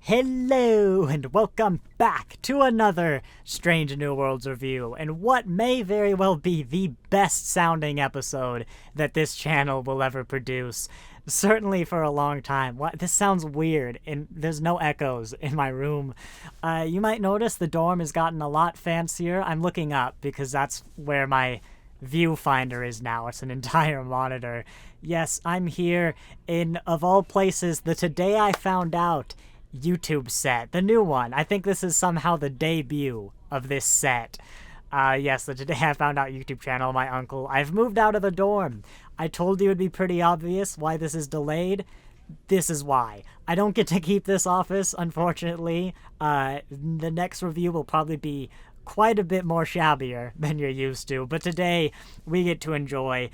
Hello and welcome back to another Strange New Worlds review, and what may very well be the best sounding episode that this channel will ever produce. Certainly for a long time. This sounds weird, and there's no echoes in my room. You might notice the dorm has gotten a lot fancier. I'm looking up because that's where my viewfinder is now. It's an entire monitor. Yes, I'm here in, of all places, the Today I Found Out YouTube set, the new one. I think this is somehow the debut of this set. Yes, the Today I Found Out YouTube channel, my uncle. I've moved out of the dorm. I told you it'd be pretty obvious why this is delayed. This is why. I don't get to keep this office, unfortunately. The next review will probably be quite a bit more shabbier than you're used to, but today we get to enjoy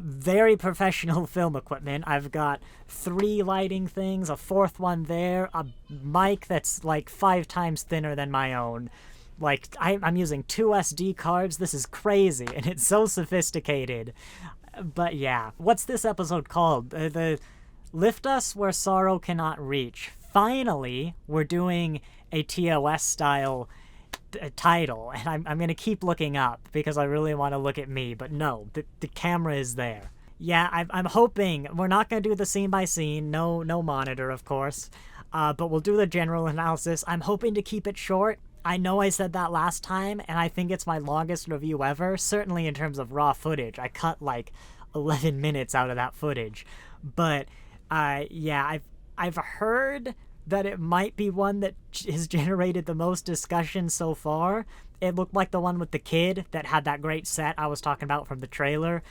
very professional film equipment. I've got 3 lighting things, a 4th one there, a mic that's like 5 times thinner than my own. Like, I'm using 2 SD cards. This is crazy, and it's so sophisticated. But yeah, what's this episode called? The Lift Us Where Sorrow Cannot Reach. Finally, we're doing a TOS-style title, and I'm gonna keep looking up because I really want to look at me, but no, the camera is there. Yeah, I'm hoping we're not gonna do the scene by scene, no monitor, of course, but we'll do the general analysis. I'm hoping to keep it short. I know I said that last time, and I think it's my longest review ever, certainly in terms of raw footage. I cut like 11 minutes out of that footage, but yeah, I've heard that it might be one that has generated the most discussion so far. It looked like the one with the kid that had that great set I was talking about from the trailer,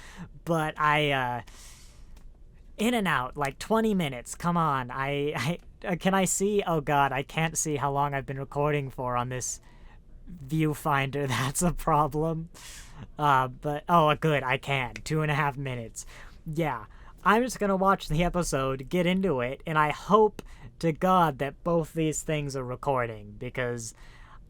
but in and out, like 20 minutes, come on. Can I see? Oh god, I can't see how long I've been recording for on this viewfinder. That's a problem. But, oh good, I can. 2.5 minutes. Yeah, I'm just gonna watch the episode, get into it, and I hope to God that both these things are recording, because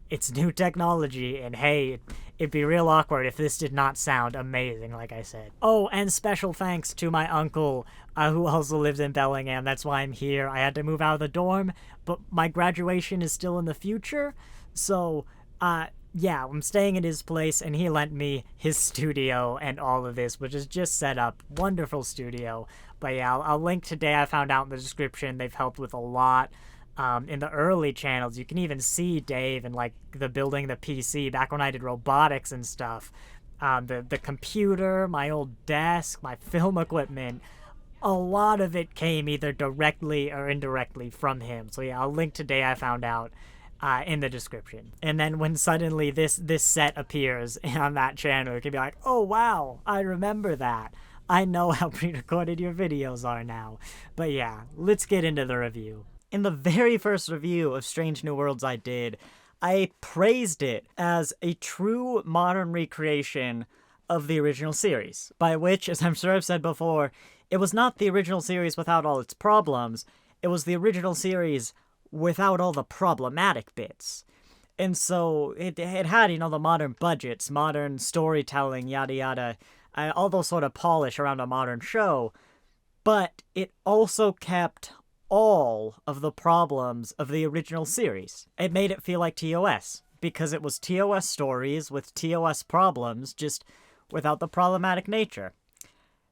it's new technology, and hey, it'd be real awkward if this did not sound amazing, like I said. Oh, and special thanks to my uncle, who also lives in Bellingham. That's why I'm here. I had to move out of the dorm, but my graduation is still in the future, so, yeah, I'm staying at his place, and he lent me his studio and all of this, which is just set up. Wonderful studio. But yeah, I'll link Today I Found Out in the description. They've helped with a lot. In the early channels, you can even see Dave and like the building the PC back when I did robotics and stuff. The computer, my old desk, my film equipment, a lot of it came either directly or indirectly from him. So yeah, I'll link Today I Found Out in the description. And then when suddenly this set appears on that channel, you can be like, oh wow, I remember that. I know how pre-recorded your videos are now. But yeah, let's get into the review. In the very first review of Strange New Worlds I did, I praised it as a true modern recreation of the original series. By which, as I'm sure I've said before, it was not the original series without all its problems, it was the original series without all the problematic bits. And so it had, you know, the modern budgets, modern storytelling, yada yada, all those sort of polish around a modern show, but it also kept all of the problems of the original series. It made it feel like TOS, because it was TOS stories with TOS problems, just without the problematic nature.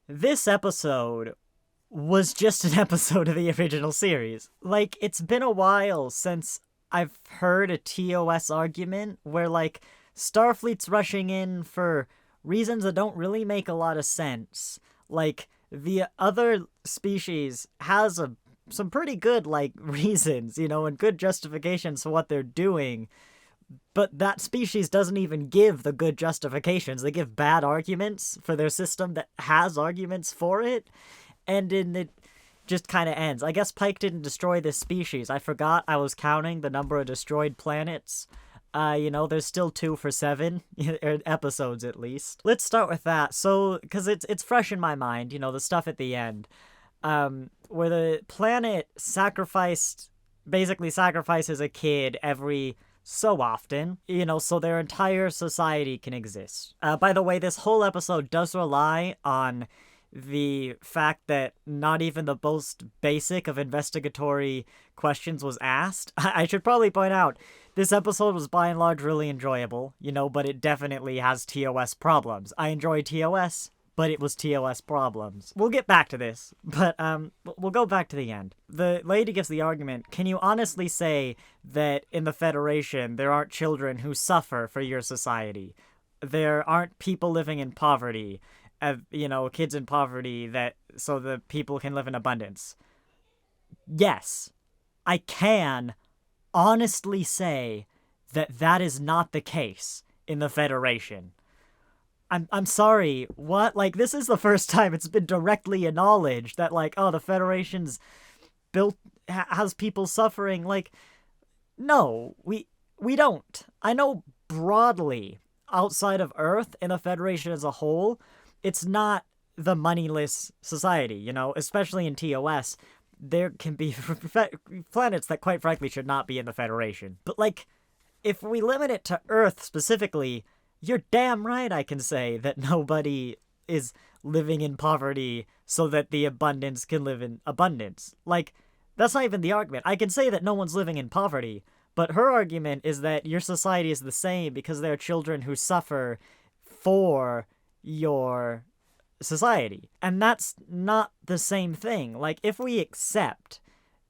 This episode was just an episode of the original series. Like, it's been a while since I've heard a TOS argument where, like, Starfleet's rushing in for reasons that don't really make a lot of sense. Like, the other species has some pretty good, like, reasons, you know, and good justifications for what they're doing, but that species doesn't even give the good justifications. They give bad arguments for their system that has arguments for it, and then it just kind of ends. I guess Pike didn't destroy this species. I forgot I was counting the number of destroyed planets. You know, there's still 2 for 7 episodes at least. Let's start with that. So, because it's fresh in my mind, you know, the stuff at the end, where the planet basically sacrifices a kid every so often, you know, so their entire society can exist. By the way, this whole episode does rely on the fact that not even the most basic of investigatory questions was asked. I should probably point out, this episode was by and large really enjoyable, but it definitely has TOS problems. I enjoy TOS, but it was TOS problems. We'll get back to this, but we'll go back to the end. The lady gives the argument, can you honestly say that in the Federation there aren't children who suffer for your society? There aren't people living in poverty, kids in poverty so the people can live in abundance. Yes, I can honestly say that is not the case in the Federation. I'm sorry, what? Like, this is the first time it's been directly acknowledged that, the Federation's has people suffering. Like, no, we don't. I know broadly, outside of Earth, in the Federation as a whole, it's not the moneyless society, especially in TOS. There can be planets that, quite frankly, should not be in the Federation. But, if we limit it to Earth specifically, you're damn right I can say that nobody is living in poverty so that the abundance can live in abundance. That's not even the argument. I can say that no one's living in poverty, but her argument is that your society is the same because there are children who suffer for your society. And that's not the same thing. If we accept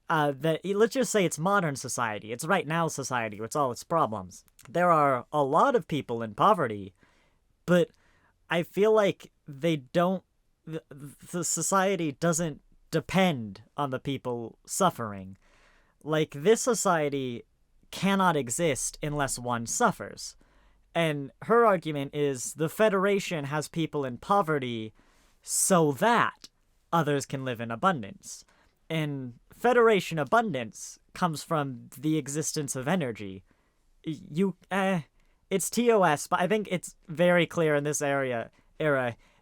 that, let's just say it's modern society, it's right now society with all its problems. There are a lot of people in poverty, but I feel like the society doesn't depend on the people suffering. This society cannot exist unless one suffers. And her argument is the Federation has people in poverty so that others can live in abundance. And Federation abundance comes from the existence of energy. It's TOS, but I think it's very clear in this era,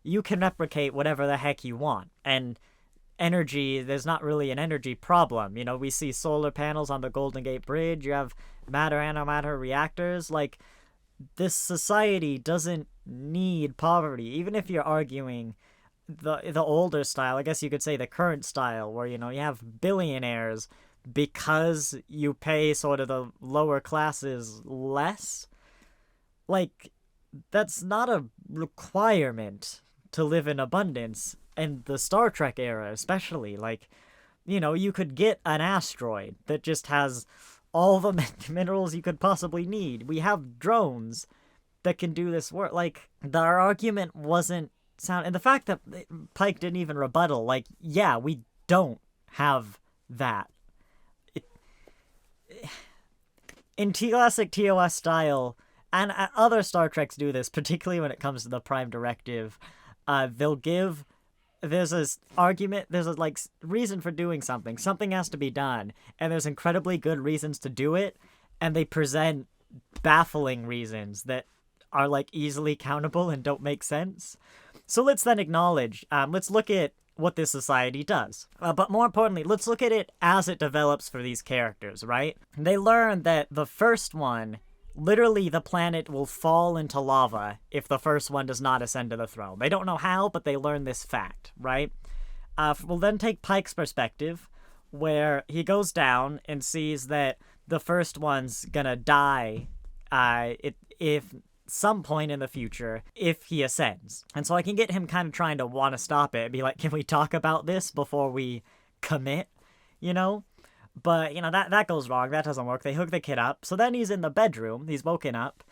you can replicate whatever the heck you want. And energy, there's not really an energy problem. We see solar panels on the Golden Gate Bridge, you have matter-antimatter reactors. This society doesn't need poverty. Even if you're arguing the older style, I guess you could say the current style, where, you have billionaires because you pay sort of the lower classes less. That's not a requirement to live in abundance. And the Star Trek era, especially, you could get an asteroid that just has all the minerals you could possibly need. We have drones that can do this work. Our argument wasn't sound, and the fact that Pike didn't even rebuttal, yeah, we don't have that. In classic TOS style, and other Star Treks do this, particularly when it comes to the Prime Directive, there's this argument, there's a reason for doing something. Something has to be done, and there's incredibly good reasons to do it, and they present baffling reasons that are easily countable and don't make sense. So let's then acknowledge, let's look at what this society does. But more importantly, let's look at it as it develops for these characters, right? They learn that the first one, literally the planet will fall into lava if the first one does not ascend to the throne. They don't know how, but they learn this fact, right? We'll then take Pike's perspective, where he goes down and sees that the first one's gonna die if some point in the future if he ascends. And so I can get him kind of trying to want to stop it and be like, can we talk about this before we commit, But, that goes wrong. That doesn't work. They hook the kid up. So then he's in the bedroom. He's woken up.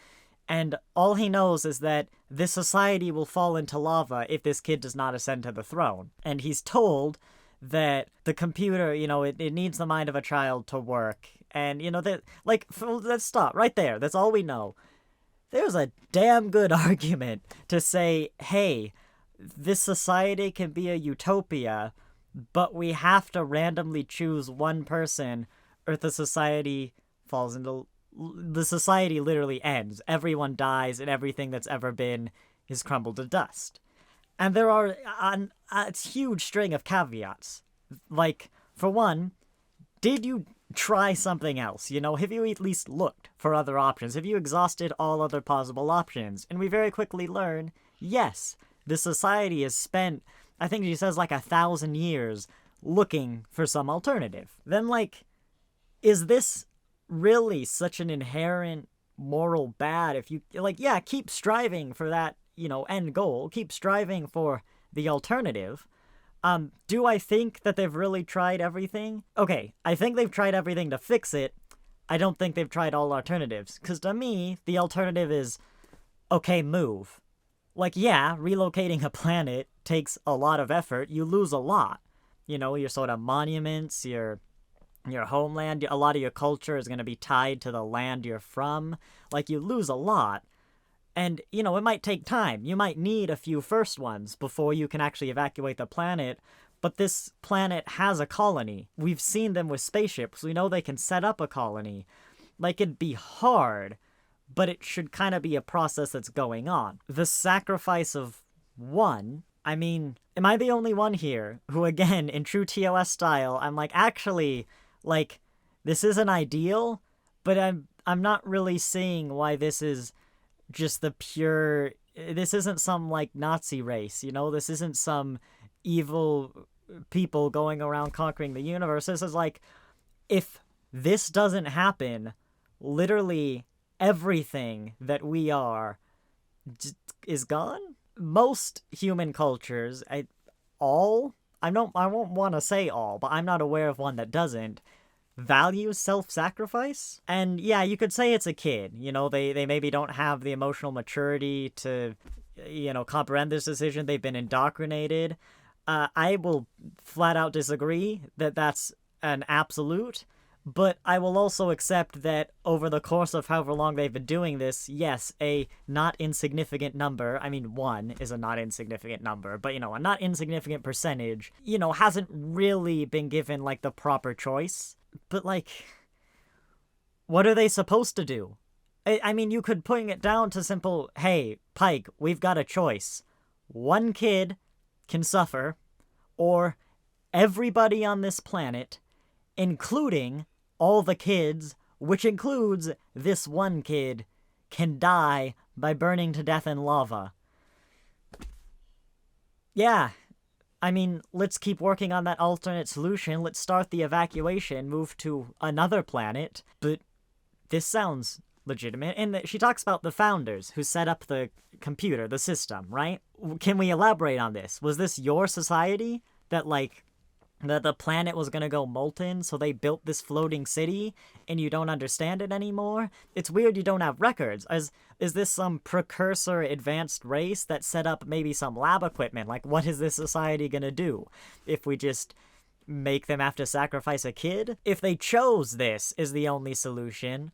And all he knows is that this society will fall into lava if this kid does not ascend to the throne. And he's told that the computer, it needs the mind of a child to work. And, let's stop right there. That's all we know. There's a damn good argument to say, hey, this society can be a utopia, but we have to randomly choose one person, or the society literally ends. Everyone dies, and everything that's ever been is crumbled to dust. And there are a huge string of caveats. For one, did you try something else? Have you at least looked for other options? Have you exhausted all other possible options? And we very quickly learn, yes, the society has spent I think she says like 1,000 years looking for some alternative. Then, like, is this really such an inherent moral bad if you, like, yeah, keep striving for that, end goal, keep striving for the alternative. Do I think that they've really tried everything? Okay, I think they've tried everything to fix it. I don't think they've tried all alternatives, because to me, the alternative is, okay, move. Like, yeah, relocating a planet takes a lot of effort. You lose a lot. Your sort of monuments, your homeland, a lot of your culture is going to be tied to the land you're from. Like, you lose a lot. And, it might take time. You might need a few first ones before you can actually evacuate the planet. But this planet has a colony. We've seen them with spaceships. We know they can set up a colony. Like, it'd be hard, but it should kind of be a process that's going on. The sacrifice of one, I mean, am I the only one here who, again, in true TOS style, I'm like, actually, like, this isn't ideal, but I'm not really seeing why this is just the pure, this isn't some, like, Nazi race, this isn't some evil people going around conquering the universe. This is like, if this doesn't happen, literally everything that we are is gone. Most human cultures, I won't want to say all, but I'm not aware of one that doesn't, value self-sacrifice. And yeah, you could say it's a kid. They maybe don't have the emotional maturity to, comprehend this decision. They've been indoctrinated. I will flat out disagree that that's an absolute. But I will also accept that over the course of however long they've been doing this, yes, a not insignificant number, I mean, 1 is a not insignificant number, but, a not insignificant percentage, hasn't really been given, like, the proper choice. But, like, what are they supposed to do? I mean, you could put it down to simple, hey, Pike, we've got a choice. One kid can suffer, or everybody on this planet, including all the kids, which includes this one kid, can die by burning to death in lava. Yeah, I mean, let's keep working on that alternate solution. Let's start the evacuation, move to another planet. But this sounds legitimate. And she talks about the founders who set up the computer, the system, right? Can we elaborate on this? Was this your society that, like, that the planet was going to go molten, so they built this floating city, and you don't understand it anymore? It's weird you don't have records. Is this some precursor advanced race that set up maybe some lab equipment? Like, what is this society going to do if we just make them have to sacrifice a kid? If they chose this as the only solution,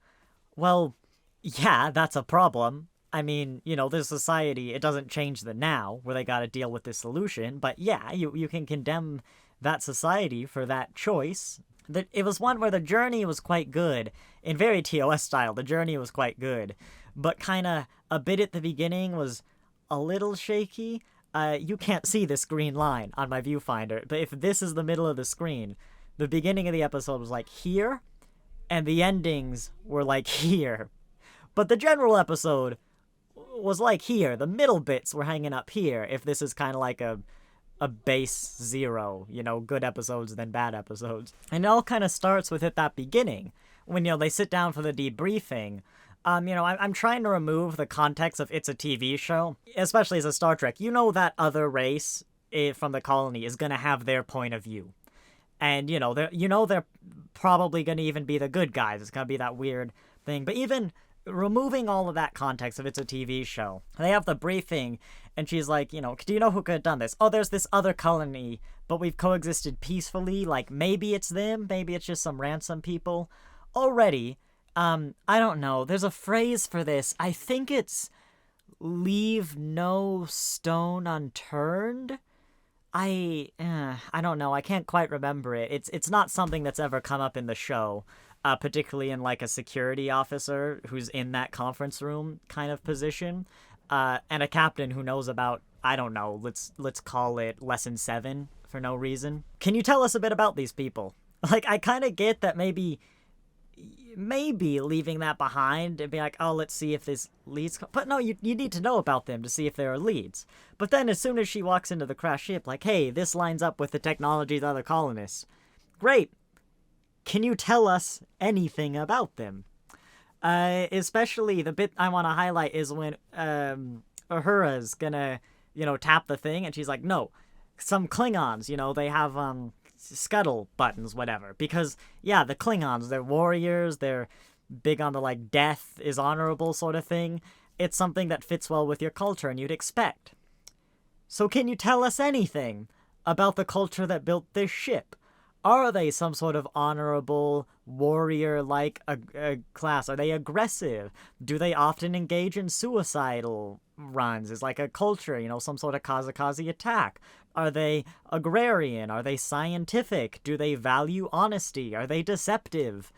well, yeah, that's a problem. I mean, this society, it doesn't change the now, where they got to deal with this solution, but yeah, you can condemn that society for that choice. That it was one where the journey was quite good. In very TOS style, the journey was quite good. But kind of a bit at the beginning was a little shaky. You can't see this green line on my viewfinder, but if this is the middle of the screen, the beginning of the episode was like here, and the endings were like here. But the general episode was like here. The middle bits were hanging up here, if this is kind of like a base 0, good episodes then bad episodes. And it all kind of starts with at that beginning, when, they sit down for the debriefing. I'm trying to remove the context of it's a TV show, especially as a Star Trek. That other race from the colony is going to have their point of view. And, they're probably going to even be the good guys. It's going to be that weird thing. But even removing all of that context if it's a TV show, they have the briefing, and she's like, do you know who could have done this? Oh, there's this other colony, but we've coexisted peacefully. Like, maybe it's them, maybe it's just some ransom people. Already, I don't know, there's a phrase for this. I think it's leave no stone unturned. I don't know, I can't quite remember it. It's not something that's ever come up in the show. Particularly in, like, a security officer who's in that conference room kind of position, and a captain who knows about, I don't know, let's call it Lesson 7 for no reason. Can you tell us a bit about these people? Like, I kind of get that maybe maybe leaving that behind and be like, oh, let's see if there's leads. But no, you need to know about them to see if there are leads. But then as soon as she walks into the crashed ship, like, hey, this lines up with the technology of the other colonists. Great. Can you tell us anything about them? Especially the bit I want to highlight is when Uhura's gonna, tap the thing, and she's like, no, some Klingons, they have scuttle buttons, whatever. Because, yeah, the Klingons, they're warriors, they're big on the, like, death is honorable sort of thing. It's something that fits well with your culture, and you'd expect. So can you tell us anything about the culture that built this ship? Are they some sort of honorable, warrior-like class? Are they aggressive? Do they often engage in suicidal runs? Is like a culture, some sort of kamikaze attack? Are they agrarian? Are they scientific? Do they value honesty? Are they deceptive?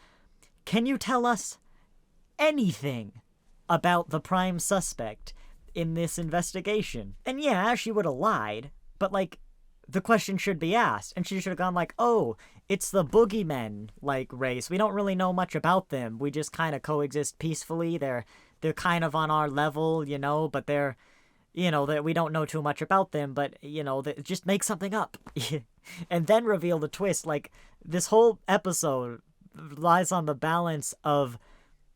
Can you tell us anything about the prime suspect in this investigation? And yeah, she would have lied, but like, the question should be asked, and she should have gone like, oh, it's the boogeymen, like, race. We don't really know much about them. We just kind of coexist peacefully. They're kind of on our level, but they're, that we don't know too much about them, but, just make something up. And then reveal the twist. Like, this whole episode lies on the balance of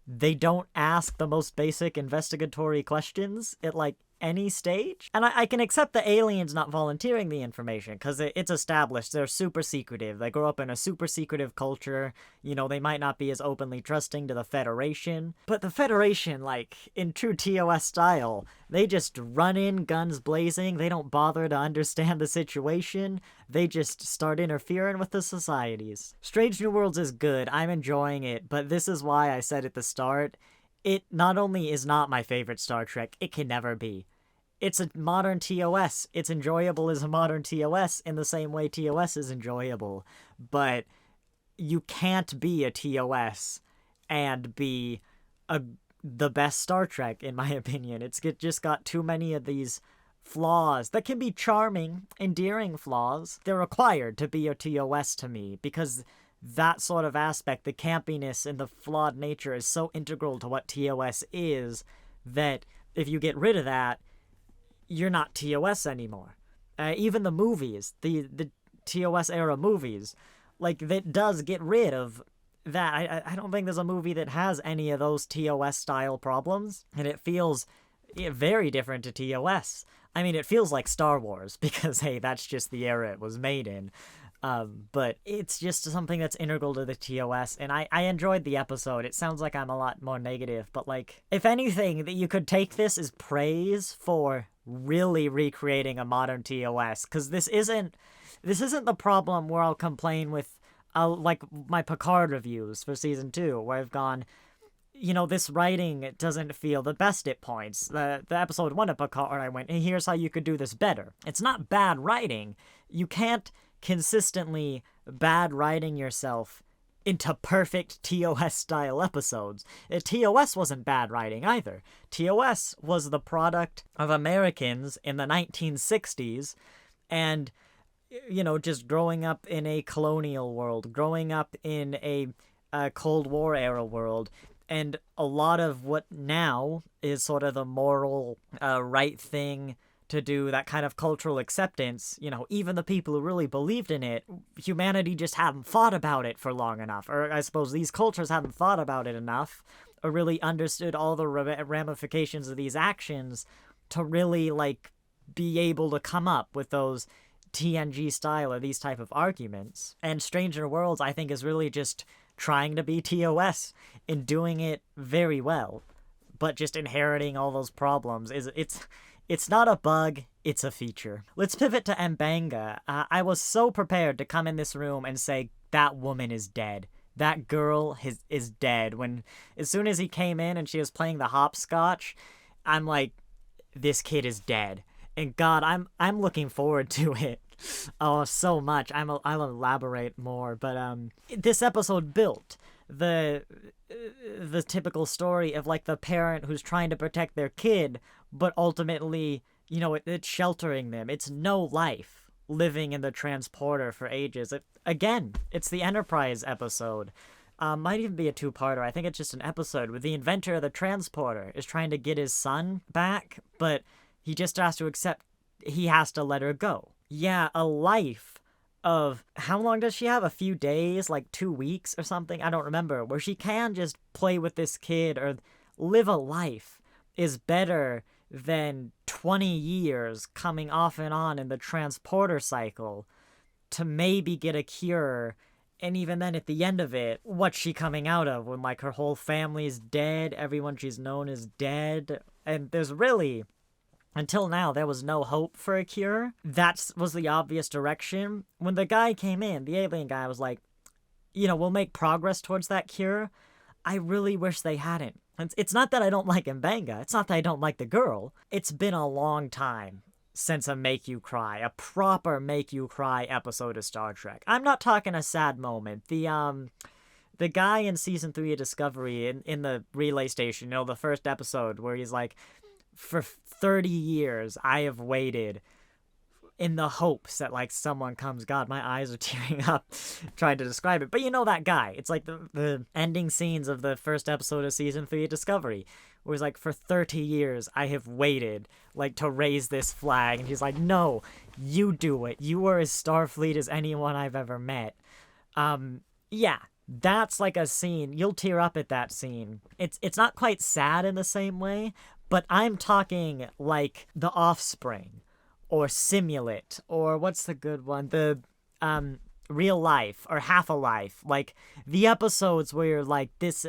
they don't ask the most basic investigatory questions at, like, any stage. And I can accept the aliens not volunteering the information, because it's established they're super secretive. They grow up in a super secretive culture. They might not be as openly trusting to the Federation. But the Federation, like, in true TOS style, they just run in guns blazing. They don't bother to understand the situation. They just start interfering with the societies. Strange New Worlds is good. I'm enjoying it, but this is why I said at the start, it not only is not my favorite Star Trek, it can never be. It's a modern TOS. It's enjoyable as a modern TOS in the same way TOS is enjoyable. But you can't be a TOS and be the best Star Trek, in my opinion. It's just got too many of these flaws that can be charming, endearing flaws. They're required to be a TOS to me, because that sort of aspect, the campiness and the flawed nature, is so integral to what TOS is that if you get rid of that, you're not TOS anymore. Even the movies, the TOS era movies, like, that does get rid of that. I don't think there's a movie that has any of those TOS style problems, and it feels very different to TOS. I mean, it feels like Star Wars, because, hey, that's just the era it was made in. But it's just something that's integral to the TOS, and I enjoyed the episode. It sounds like I'm a lot more negative, but, like, if anything, that you could take this as praise for really recreating a modern TOS, because this isn't the problem where I'll complain with, like, my Picard reviews for season 2, where I've gone, this writing doesn't feel the best at points. The episode 1 of Picard, I went, hey, here's how you could do this better. It's not bad writing. You can't consistently bad writing yourself into perfect TOS-style episodes. TOS wasn't bad writing either. TOS was the product of Americans in the 1960s, and, just growing up in a colonial world, growing up in a Cold War-era world, and a lot of what now is sort of the moral right thing to do, that kind of cultural acceptance, even the people who really believed in it, humanity just hadn't thought about it for long enough. Or I suppose these cultures hadn't thought about it enough, or really understood all the ramifications of these actions to really, like, be able to come up with those TNG style or these type of arguments. And Stranger Worlds, I think, is really just trying to be TOS and doing it very well, but just inheriting all those problems. It's not a bug, it's a feature. Let's pivot to M'Benga. I was so prepared to come in this room and say, that woman is dead. That girl is dead. As soon as he came in and she was playing the hopscotch, I'm like, this kid is dead. And God, I'm looking forward to it. Oh, so much. I'll elaborate more, but this episode built the typical story of, like, the parent who's trying to protect their kid, but ultimately, it's sheltering them. It's no life living in the transporter for ages. It's the Enterprise episode. Might even be a two-parter. I think it's just an episode where the inventor of the transporter is trying to get his son back, but he just has to accept he has to let her go. Yeah, a life of, how long does she have? A few days, like 2 weeks or something? I don't remember. Where she can just play with this kid or live a life is better than 20 years coming off and on in the transporter cycle to maybe get a cure. And even then, at the end of it, what's she coming out of when, like, her whole family's dead, everyone she's known is dead, and there's really, until now, there was no hope for a cure. That was the obvious direction. When the guy came in, the alien guy was like, we'll make progress towards that cure. I really wish they hadn't. It's not that I don't like M'Benga. It's not that I don't like the girl. It's been a long time since a proper make you cry episode of Star Trek. I'm not talking a sad moment. The guy in season 3 of Discovery in the relay station, the first episode where he's like, for 30 years I have waited in the hopes that, like, someone comes. God, my eyes are tearing up trying to describe it. But that guy. It's like the ending scenes of the first episode of season 3 of Discovery, where he's like, for 30 years I have waited, like, to raise this flag. And he's like, no, you do it. You are as Starfleet as anyone I've ever met. Yeah, that's like a scene. You'll tear up at that scene. It's not quite sad in the same way, but I'm talking like The Offspring, or Simulate, or what's the good one? The Real Life, or Half a Life. Like, the episodes where you're like, this,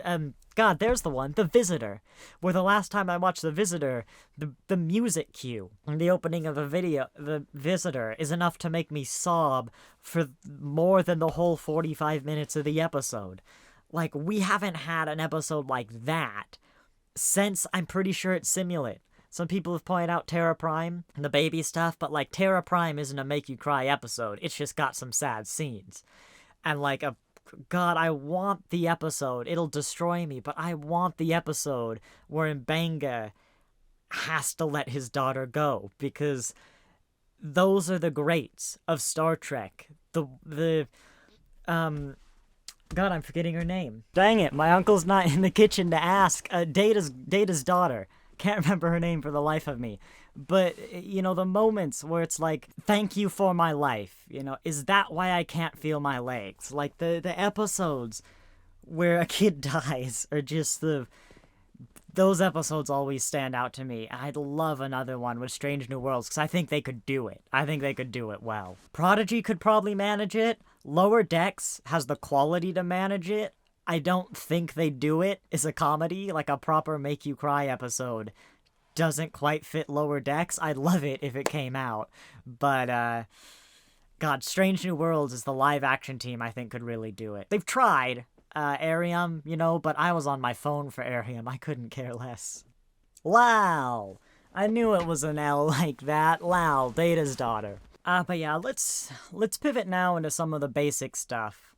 God, there's the one, The Visitor, where the last time I watched The Visitor, the music cue in the opening of The Visitor, is enough to make me sob for more than the whole 45 minutes of the episode. Like, we haven't had an episode like that since, I'm pretty sure, it's Simulate. Some people have pointed out Terra Prime and the baby stuff, but, like, Terra Prime isn't a make you cry episode. It's just got some sad scenes. And, like, God, I want the episode. It'll destroy me, but I want the episode where M'Benga has to let his daughter go, because those are the greats of Star Trek. God, I'm forgetting her name. Dang it, my uncle's not in the kitchen to ask. Data's daughter. Can't remember her name for the life of me. But, the moments where it's like, thank you for my life, is that why I can't feel my legs? Like, the episodes where a kid dies are just those episodes always stand out to me. I'd love another one with Strange New Worlds, because I think they could do it. I think they could do it well. Prodigy could probably manage it. Lower Decks has the quality to manage it. I don't think they do it as a comedy, like a proper make you cry episode doesn't quite fit Lower Decks. I'd love it if it came out, but God, Strange New Worlds is the live action team I think could really do it. They've tried Arium, but I was on my phone for Arium. I couldn't care less. Lal, I knew it was an L like that. Lal, Data's daughter. But yeah, let's pivot now into some of the basic stuff.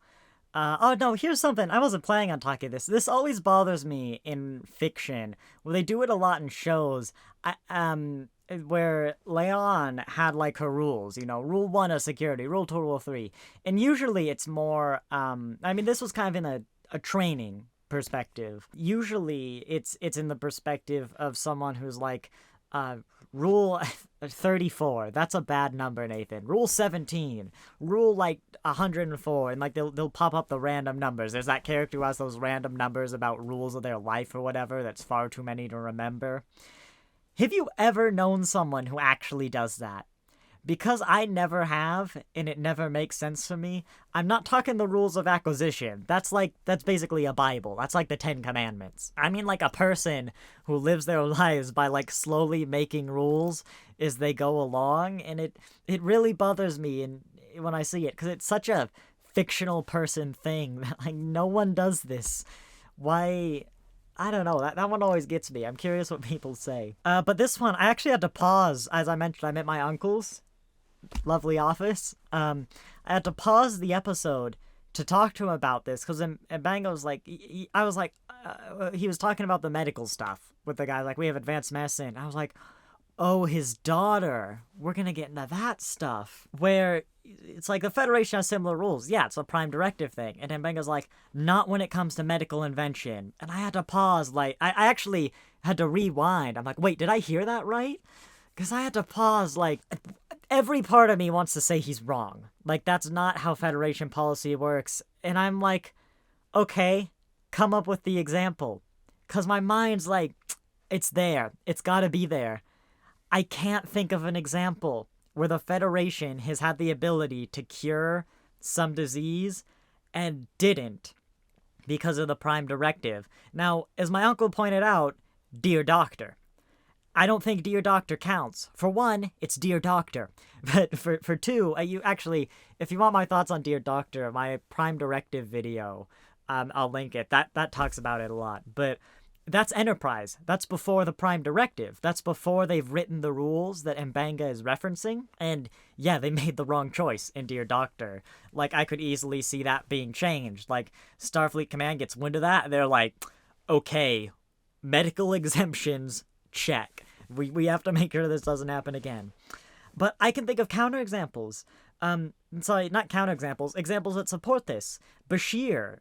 Oh no, here's something. I wasn't planning on talking this. This always bothers me in fiction, where they do it a lot in shows. Where Leon had, like, her rules, rule 1 of security, rule 2, rule 3. And usually it's more, this was kind of in a training perspective. Usually it's in the perspective of someone who's like, rule 34, that's a bad number, Nathan. Rule 17, rule, 104, and, they'll pop up the random numbers. There's that character who has those random numbers about rules of their life or whatever that's far too many to remember. Have you ever known someone who actually does that? Because I never have, and it never makes sense for me, I'm not talking the rules of acquisition. That's basically a Bible. That's like the 10 Commandments. I mean, like, a person who lives their lives by, slowly making rules as they go along, and it really bothers me when I see it, because it's such a fictional person thing that, no one does this. Why? I don't know, that one always gets me. I'm curious what people say. But this one, I actually had to pause. As I mentioned, I'm at my uncle's lovely office. I had to pause the episode to talk to him about this, because M'Benga was like, I was like, he was talking about the medical stuff with the guy, like, we have advanced medicine. I was like, oh, his daughter, we're gonna get into that stuff, where it's like the Federation has similar rules. Yeah, it's a prime directive thing. And Mbenga's like, not when it comes to medical invention. And I had to pause, like, I actually had to rewind. I'm like, wait, did I hear that right? Because I had to pause, like, every part of me wants to say he's wrong. Like, that's not how Federation policy works. And I'm like, okay, come up with the example. Because my mind's like, it's there. It's gotta be there. I can't think of an example where the Federation has had the ability to cure some disease and didn't because of the Prime Directive. Now, as my uncle pointed out, Dear Doctor. I don't think Dear Doctor counts. For one, it's Dear Doctor. But for two, you actually, if you want my thoughts on Dear Doctor, my Prime Directive video, I'll link it. That talks about it a lot. But that's Enterprise. That's before the Prime Directive. That's before they've written the rules that Mbenga is referencing. And yeah, they made the wrong choice in Dear Doctor. Like, I could easily see that being changed. Like, Starfleet Command gets wind of that, and they're like, okay, medical exemptions, check. We have to make sure this doesn't happen again. But I can think of counterexamples. Sorry, not counterexamples. Examples that support this. Bashir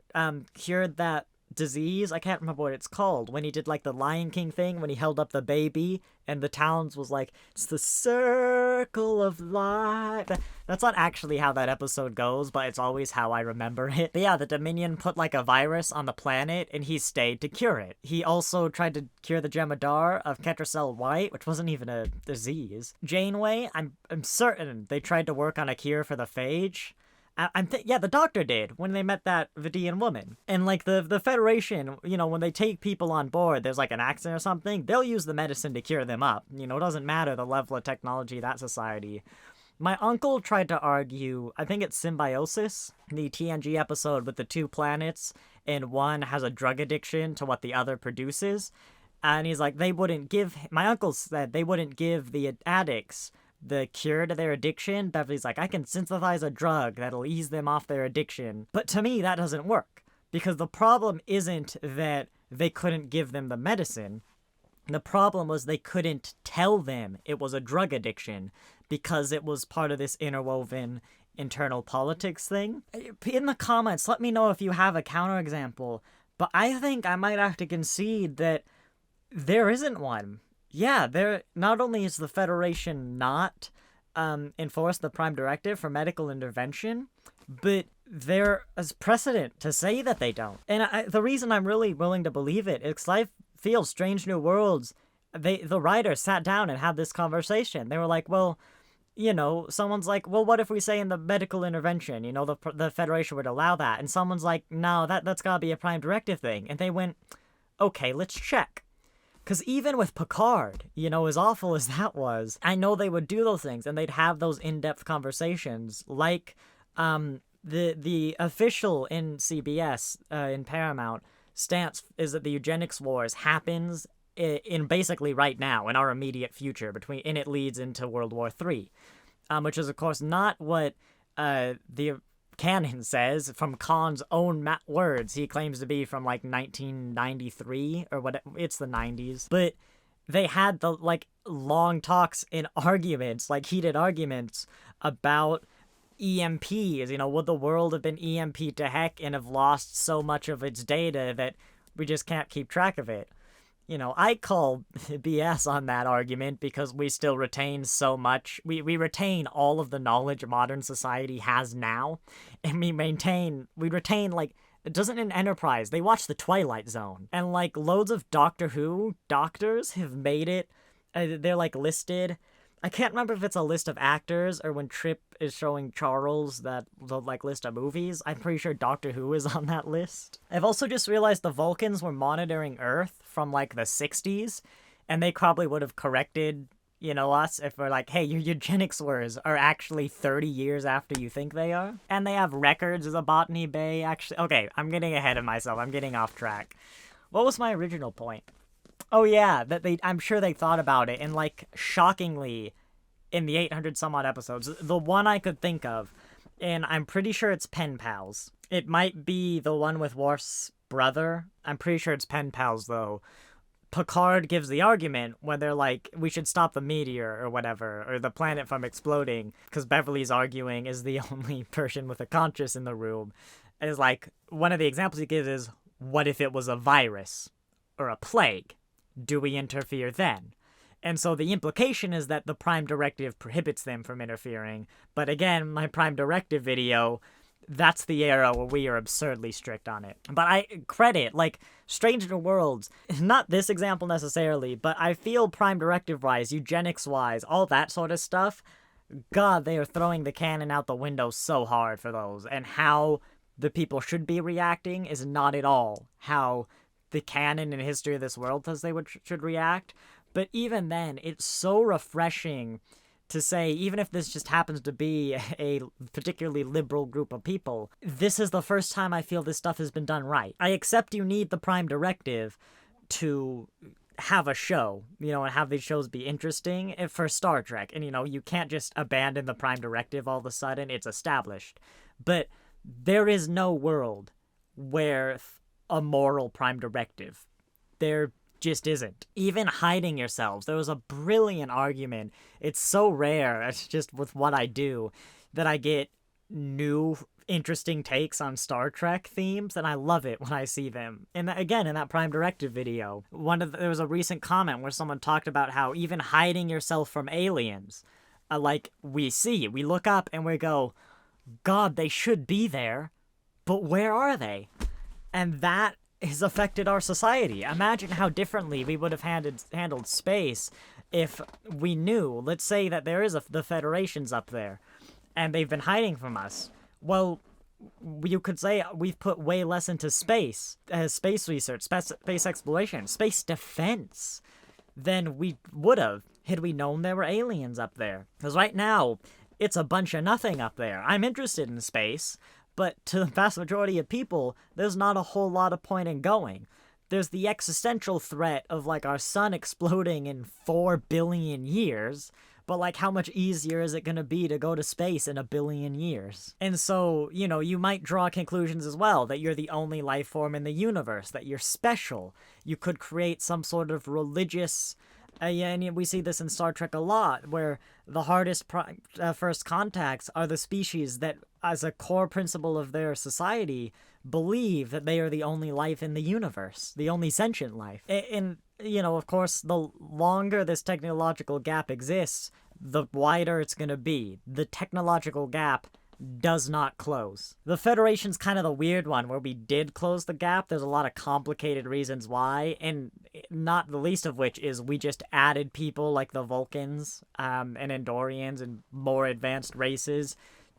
cured that disease. I can't remember what it's called. When he did, like, the Lion King thing, when he held up the baby, and the towns was like, it's the circle of life. That's not actually how that episode goes, but it's always how I remember it. But yeah, the Dominion put, like, a virus on the planet, and he stayed to cure it. He also tried to cure the Jemadar of Ketracel White, which wasn't even a disease. Janeway, I'm certain they tried to work on a cure for the phage. Yeah, the Doctor did when they met that Vidian woman. And, like, the Federation, you know, when they take people on board, there's, like, an accident or something, they'll use the medicine to cure them up. You know, it doesn't matter the level of technology of that society. My uncle tried to argue, I think it's Symbiosis, the TNG episode with the two planets, and one has a drug addiction to what the other produces. And he's like, my uncle said they wouldn't give the addicts the cure to their addiction. Beverly's like, I can synthesize a drug that'll ease them off their addiction. But to me, that doesn't work. Because the problem isn't that they couldn't give them the medicine. The problem was they couldn't tell them it was a drug addiction because it was part of this interwoven internal politics thing. In the comments, let me know if you have a counterexample. But I think I might have to concede that there isn't one. Yeah, not only is the Federation not enforced the Prime Directive for medical intervention, but there is precedent to say that they don't. And the reason I'm really willing to believe it is because I feel Strange New Worlds, the writers sat down and had this conversation. They were like, well, you know, someone's like, well, what if we say in the medical intervention, you know, the Federation would allow that? And someone's like, no, that's gotta be a Prime Directive thing. And they went, okay, let's check. Because even with Picard, you know, as awful as that was, I know they would do those things, and they'd have those in-depth conversations, like the official in CBS, in Paramount, stance is that the eugenics wars happens in basically right now, in our immediate future, and it leads into World War III, which is, of course, not what the canon says from Khan's own words. He claims to be from, like, 1993 or what, it's the 90s. But they had the, like, long talks and arguments, like heated arguments about EMPs. You know, would the world have been EMP'd to heck and have lost so much of its data that we just can't keep track of it? You know, I call BS on that argument because we still retain so much. We retain all of the knowledge modern society has now, and we retain, like, doesn't an Enterprise, they watch The Twilight Zone, and, like, loads of Doctor Who doctors have made it, they're, like, listed. I can't remember if it's a list of actors or when Trip is showing Charles the like list of movies. I'm pretty sure Doctor Who is on that list. I've also just realized the Vulcans were monitoring Earth from, like, the 60s, and they probably would have corrected, you know, us if we're like, hey, your eugenics wars are actually 30 years after you think they are. And they have records of the Botany Bay, actually. Okay, I'm getting ahead of myself. I'm getting off track. What was my original point? Oh yeah, I'm sure they thought about it, and, like, shockingly, in the 800 some odd episodes, the one I could think of, and I'm pretty sure it's Pen Pals. It might be the one with Worf's brother. I'm pretty sure it's Pen Pals, though. Picard gives the argument when they're like, we should stop the meteor or whatever, or the planet from exploding, because Beverly's arguing is the only person with a conscience in the room. And it's like, one of the examples he gives is, what if it was a virus or a plague? Do we interfere then? And so the implication is that the Prime Directive prohibits them from interfering. But again, my Prime Directive video, that's the era where we are absurdly strict on it. But I credit, like, Stranger Worlds, not this example necessarily, but I feel Prime Directive-wise, eugenics-wise, all that sort of stuff, God, they are throwing the cannon out the window so hard for those. And how the people should be reacting is not at all how the canon and history of this world says they should react. But even then, it's so refreshing to say, even if this just happens to be a particularly liberal group of people, this is the first time I feel this stuff has been done right. I accept you need the Prime Directive to have a show, and have these shows be interesting for Star Trek. And, you can't just abandon the Prime Directive all of a sudden. It's established. But there is no world where a moral Prime Directive. There just isn't. Even hiding yourselves. There was a brilliant argument. It's so rare, it's just with what I do, that I get new, interesting takes on Star Trek themes, and I love it when I see them. And again, in that Prime Directive video, there was a recent comment where someone talked about how even hiding yourself from aliens, we look up and we go, God, they should be there, but where are they? And that has affected our society. Imagine how differently we would have handled space if we knew, let's say that there is the Federation's up there, and they've been hiding from us. Well, you could say we've put way less into space research, space exploration, space defense, than we would have had we known there were aliens up there. Because right now, it's a bunch of nothing up there. I'm interested in space, but to the vast majority of people, there's not a whole lot of point in going. There's the existential threat of, our sun exploding in 4 billion years, but, how much easier is it going to be to go to space in 1 billion years? And so, you might draw conclusions as well, that you're the only life form in the universe, that you're special. You could create some sort of religious... and we see this in Star Trek a lot, where the hardest first contacts are the species that, as a core principle of their society, believe that they are the only life in the universe, the only sentient life. And, of course, the longer this technological gap exists, the wider it's going to be. The technological gap does not close. The Federation's kind of the weird one, where we did close the gap. There's a lot of complicated reasons why, and not the least of which is we just added people like the Vulcans and Andorians and more advanced races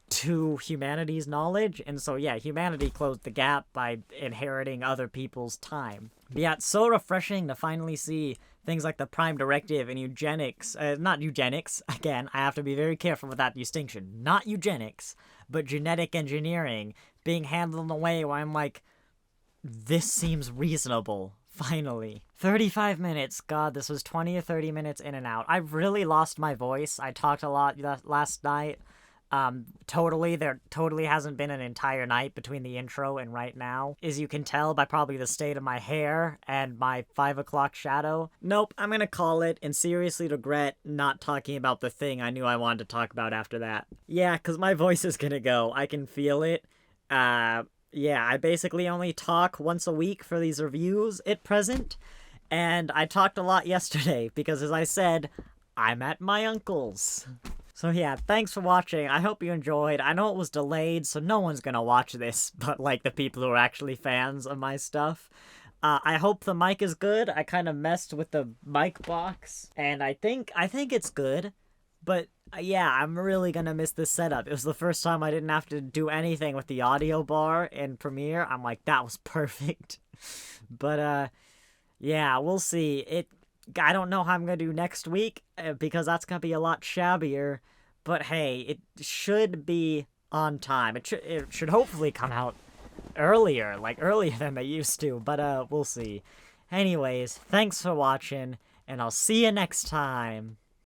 to humanity's knowledge. And so, yeah, humanity closed the gap by inheriting other people's time. But yeah, it's so refreshing to finally see things like the Prime Directive and eugenics, not eugenics, again, I have to be very careful with that distinction, not eugenics, but genetic engineering being handled in a way where I'm like, this seems reasonable, finally. 35 minutes, God, this was 20 or 30 minutes in and out. I've really lost my voice. I talked a lot last night. There totally hasn't been an entire night between the intro and right now. As you can tell by probably the state of my hair and my 5 o'clock shadow. Nope, I'm gonna call it and seriously regret not talking about the thing I knew I wanted to talk about after that. Yeah, cause my voice is gonna go. I can feel it. Yeah, I basically only talk once a week for these reviews at present. And I talked a lot yesterday because, as I said, I'm at my uncle's. So yeah, thanks for watching. I hope you enjoyed. I know it was delayed, so no one's gonna watch this, but the people who are actually fans of my stuff. I hope the mic is good. I kind of messed with the mic box, and I think it's good. But yeah, I'm really gonna miss this setup. It was the first time I didn't have to do anything with the audio bar in Premiere. I'm like, that was perfect. But yeah, we'll see. I don't know how I'm going to do next week, because that's going to be a lot shabbier, but hey, it should be on time. It should hopefully come out earlier than they used to, but we'll see. Anyways, thanks for watching, and I'll see you next time.